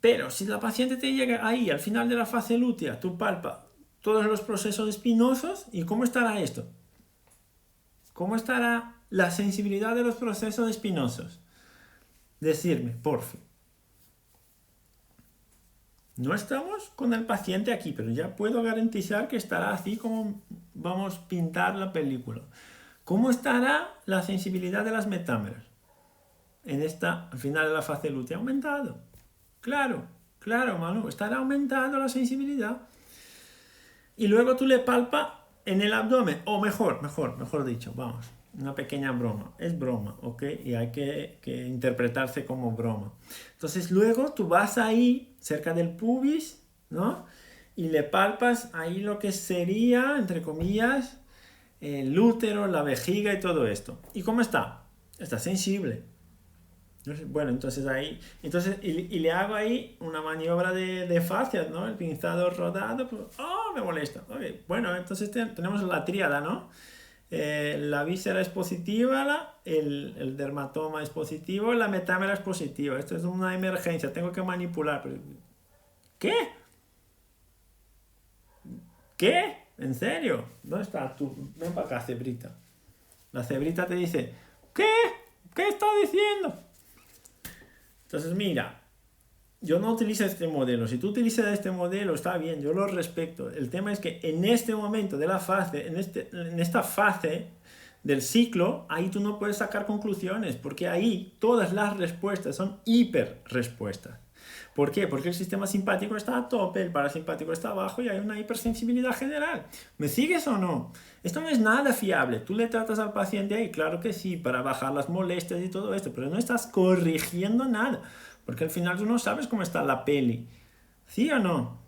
Pero si la paciente te llega ahí, al final de la fase lútea, tú palpa todos los procesos espinosos, ¿y cómo estará esto? ¿Cómo estará la sensibilidad de los procesos espinosos? Decirme, por fin. No estamos con el paciente aquí, pero ya puedo garantizar que estará así como vamos a pintar la película. ¿Cómo estará la sensibilidad de las metámeras? Al final de la fase lútea, aumentado. Claro, Manu, estará aumentando la sensibilidad. Y luego tú le palpas en el abdomen, o mejor dicho, vamos, una pequeña broma. Es broma, ¿ok? Y hay que interpretarse como broma. Entonces luego tú vas ahí, cerca del pubis, ¿no? Y le palpas ahí lo que sería, entre comillas, el útero, la vejiga y todo esto. ¿Y cómo está? Está sensible. Bueno, entonces ahí, y le hago ahí una maniobra de fascias, ¿no? El pinzado rodado, pues, me molesta. Okay. Bueno, entonces tenemos la tríada, ¿no? La víscera es positiva, el dermatoma es positivo, la metámera es positiva. Esto es una emergencia, tengo que manipular. ¿Qué? ¿Qué? ¿En serio? ¿Dónde está tú? Ven para acá, cebrita. La cebrita te dice, ¿qué? ¿Qué está diciendo? Entonces, mira, yo no utilizo este modelo. Si tú utilizas este modelo, está bien, yo lo respeto. El tema es que en este momento de la fase, en esta fase del ciclo, ahí tú no puedes sacar conclusiones, porque ahí todas las respuestas son hiper respuestas. ¿Por qué? Porque el sistema simpático está a tope, el parasimpático está abajo y hay una hipersensibilidad general. ¿Me sigues o no? Esto no es nada fiable. Tú le tratas al paciente ahí, claro que sí, para bajar las molestias y todo esto, pero no estás corrigiendo nada, porque al final tú no sabes cómo está la peli. ¿Sí o no?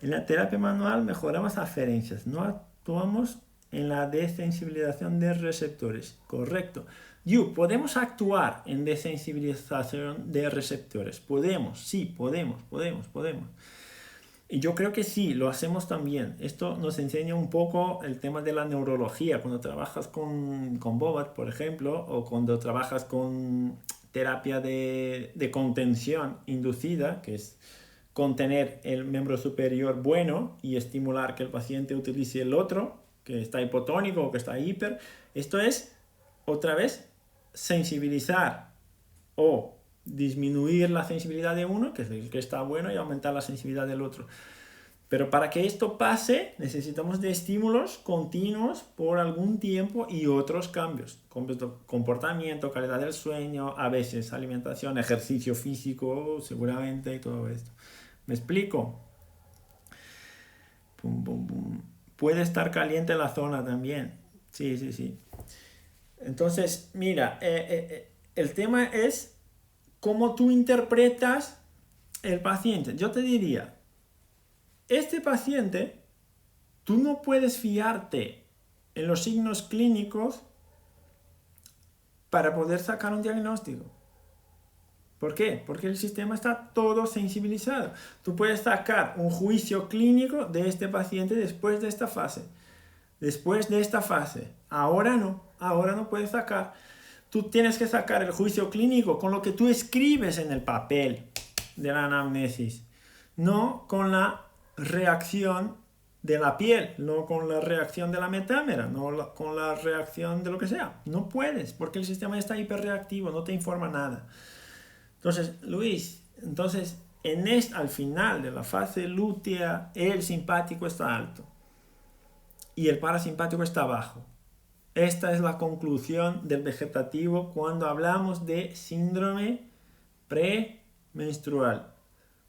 En la terapia manual mejoramos aferencias, no actuamos en la desensibilización de receptores. Correcto. Podemos actuar en desensibilización de receptores. Podemos, sí, podemos. Y yo creo que sí, lo hacemos también. Esto nos enseña un poco el tema de la neurología. Cuando trabajas con Bobat, por ejemplo, o cuando trabajas con terapia de contención inducida, que es contener el miembro superior bueno y estimular que el paciente utilice el otro, que está hipotónico o que está hiper. Esto es, otra vez, sensibilizar o disminuir la sensibilidad de uno, que es el que está bueno, y aumentar la sensibilidad del otro. Pero para que esto pase, necesitamos de estímulos continuos por algún tiempo y otros cambios. Comportamiento, calidad del sueño, a veces alimentación, ejercicio físico, seguramente, y todo esto. ¿Me explico? Pum, pum, pum. Puede estar caliente la zona también. Sí. Entonces, mira, el tema es cómo tú interpretas el paciente. Yo te diría, este paciente, tú no puedes fiarte en los signos clínicos para poder sacar un diagnóstico. ¿Por qué? Porque el sistema está todo sensibilizado. Tú puedes sacar un juicio clínico de este paciente después de esta fase. Ahora no puedes sacar. Tú tienes que sacar el juicio clínico con lo que tú escribes en el papel de la anamnesis, no con la reacción de la piel, no con la reacción de la metámera, no con la reacción de lo que sea. No puedes, porque el sistema está hiperreactivo, no te informa nada. Entonces, Luis, al final de la fase lútea, el simpático está alto y el parasimpático está bajo. Esta es la conclusión del vegetativo cuando hablamos de síndrome premenstrual.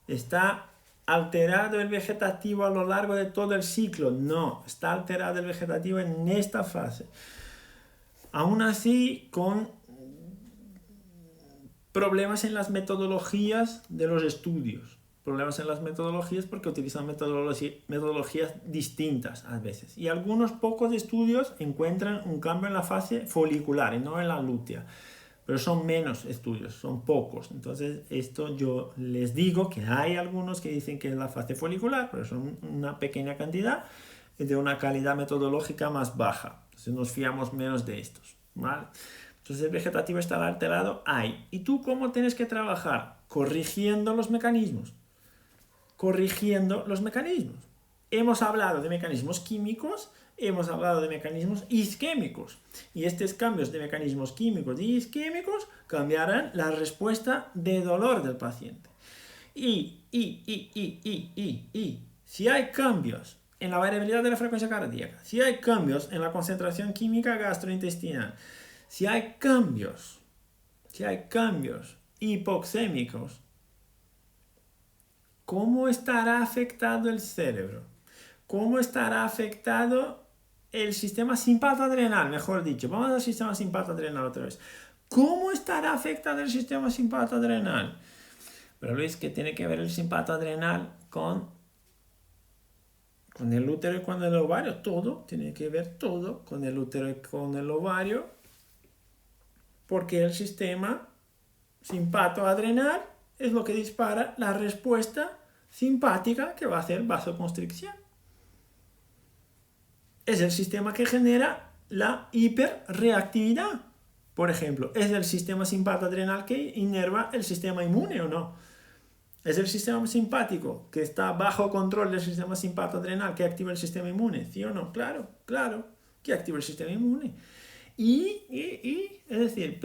¿Está alterado el vegetativo a lo largo de todo el ciclo? No, está alterado el vegetativo en esta fase. Aún así, con problemas en las metodologías de los estudios. Problemas en las metodologías porque utilizan metodologías distintas a veces. Y algunos pocos estudios encuentran un cambio en la fase folicular y no en la lútea. Pero son menos estudios, son pocos. Entonces, esto yo les digo que hay algunos que dicen que es la fase folicular, pero son una pequeña cantidad de una calidad metodológica más baja. Entonces, nos fiamos menos de estos, ¿vale? Entonces, el vegetativo está alterado, hay. ¿Y tú cómo tienes que trabajar? Corrigiendo los mecanismos. Hemos hablado de mecanismos químicos, hemos hablado de mecanismos isquémicos. Y estos cambios de mecanismos químicos y isquémicos cambiarán la respuesta de dolor del paciente. Si hay cambios en la variabilidad de la frecuencia cardíaca, si hay cambios en la concentración química gastrointestinal, si hay cambios hipoxémicos, ¿cómo estará afectado el cerebro? ¿Cómo estará afectado el sistema simpatoadrenal? Mejor dicho, vamos al sistema simpatoadrenal otra vez. ¿Cómo estará afectado el sistema simpatoadrenal? Pero Luis, ¿qué tiene que ver el simpatoadrenal con el útero y con el ovario? Todo, tiene que ver todo con el útero y con el ovario, porque el sistema simpatoadrenal es lo que dispara la respuesta simpática que va a hacer vasoconstricción. Es el sistema que genera la hiperreactividad. Por ejemplo, ¿es el sistema simpatoadrenal que inerva el sistema inmune o no? ¿Es el sistema simpático que está bajo control del sistema simpatoadrenal que activa el sistema inmune? ¿Sí o no? Claro, que activa el sistema inmune. Es decir,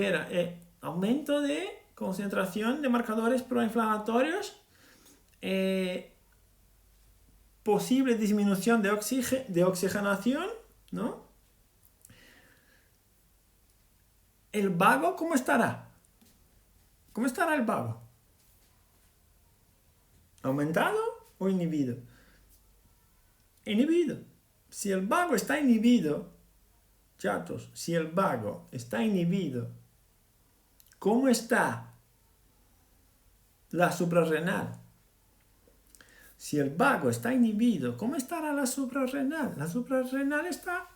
aumento de concentración de marcadores proinflamatorios, posible disminución de oxigenación, ¿no? ¿El vago cómo estará? ¿Cómo estará el vago? ¿Aumentado o inhibido? Inhibido. Si el vago está inhibido, chatos, si el vago está inhibido, ¿cómo está la suprarrenal? Si el vago está inhibido, ¿cómo estará la suprarrenal? La suprarrenal está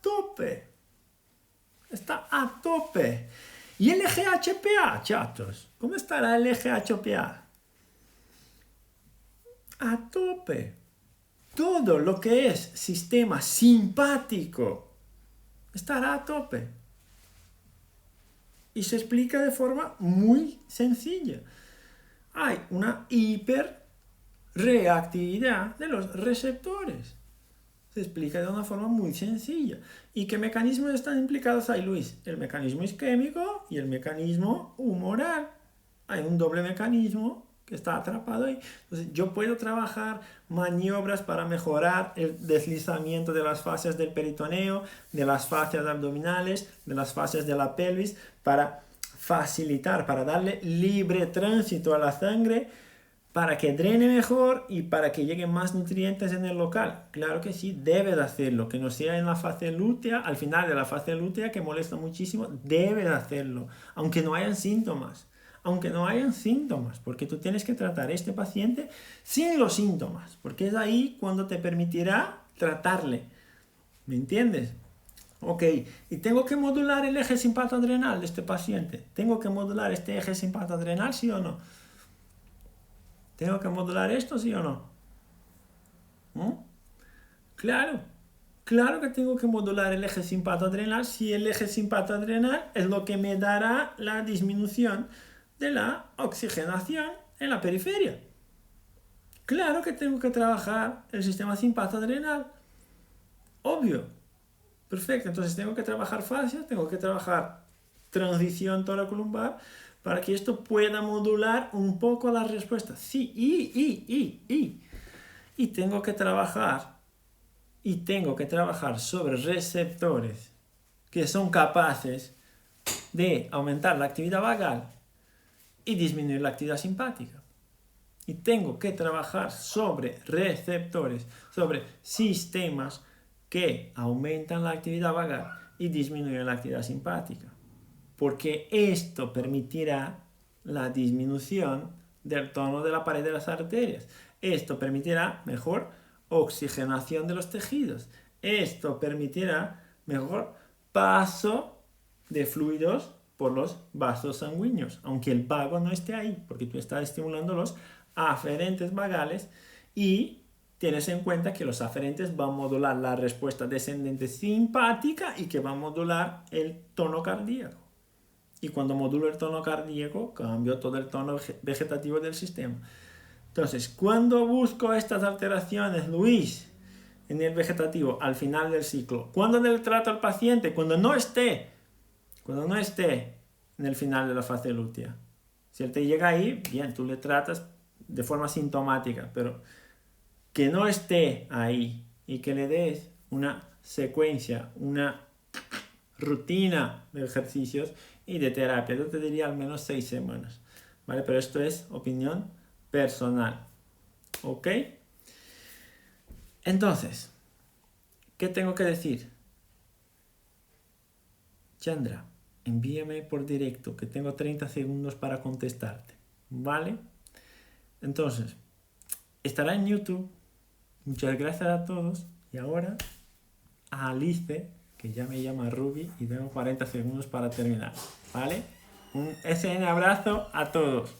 tope. Está a tope. ¿Y el eje HPA, chatos? ¿Cómo estará el eje HPA? A tope. Todo lo que es sistema simpático estará a tope. Y se explica de forma muy sencilla. Hay una hiperreactividad de los receptores. Se explica de una forma muy sencilla. ¿Y qué mecanismos están implicados ahí, Luis? El mecanismo isquémico y el mecanismo humoral. Hay un doble mecanismo que está atrapado ahí. Entonces, yo puedo trabajar maniobras para mejorar el deslizamiento de las fascias del peritoneo, de las fascias abdominales, de las fascias de la pelvis, para facilitar, para darle libre tránsito a la sangre, para que drene mejor y para que lleguen más nutrientes en el local. Claro que sí, debe de hacerlo, que no sea en la fase lútea, al final de la fase lútea, que molesta muchísimo, debe de hacerlo, aunque no hayan síntomas. Aunque no hayan síntomas, porque tú tienes que tratar a este paciente sin los síntomas, porque es ahí cuando te permitirá tratarle. ¿Me entiendes? Ok, y tengo que modular el eje simpatoadrenal de este paciente. ¿Tengo que modular este eje simpatoadrenal, sí o no? ¿Tengo que modular esto, sí o no? ¿Mm? Claro, claro que tengo que modular el eje simpatoadrenal si el eje simpatoadrenal es lo que me dará la disminución de la oxigenación en la periferia. Claro que tengo que trabajar el sistema simpatoadrenal. Obvio. Perfecto. Entonces tengo que trabajar fascias, tengo que trabajar transición toracolumbar para que esto pueda modular un poco la respuesta. Sí, y tengo que trabajar sobre receptores que son capaces de aumentar la actividad vagal y disminuir la actividad simpática. Y tengo que trabajar sobre receptores, sobre sistemas que aumentan la actividad vagal y disminuyen la actividad simpática. Porque esto permitirá la disminución del tono de la pared de las arterias. Esto permitirá mejor oxigenación de los tejidos. Esto permitirá mejor paso de fluidos por los vasos sanguíneos, aunque el vago no esté ahí, porque tú estás estimulando los aferentes vagales y tienes en cuenta que los aferentes van a modular la respuesta descendente simpática y que van a modular el tono cardíaco. Y cuando modulo el tono cardíaco, cambio todo el tono vegetativo del sistema. Entonces, cuando busco estas alteraciones, Luis, en el vegetativo, al final del ciclo, ¿cuándo le trato al paciente? Cuando no esté en el final de la fase lútea. Si él te llega ahí, bien, tú le tratas de forma sintomática, pero que no esté ahí y que le des una secuencia, una rutina de ejercicios y de terapia. Yo te diría al menos 6 semanas, ¿vale? Pero esto es opinión personal, ¿ok? Entonces, ¿qué tengo que decir? Chandra, envíame por directo, que tengo 30 segundos para contestarte, ¿vale? Entonces, estará en YouTube. Muchas gracias a todos. Y ahora a Alice, que ya me llama Ruby, y tengo 40 segundos para terminar, ¿vale? Un SN abrazo a todos.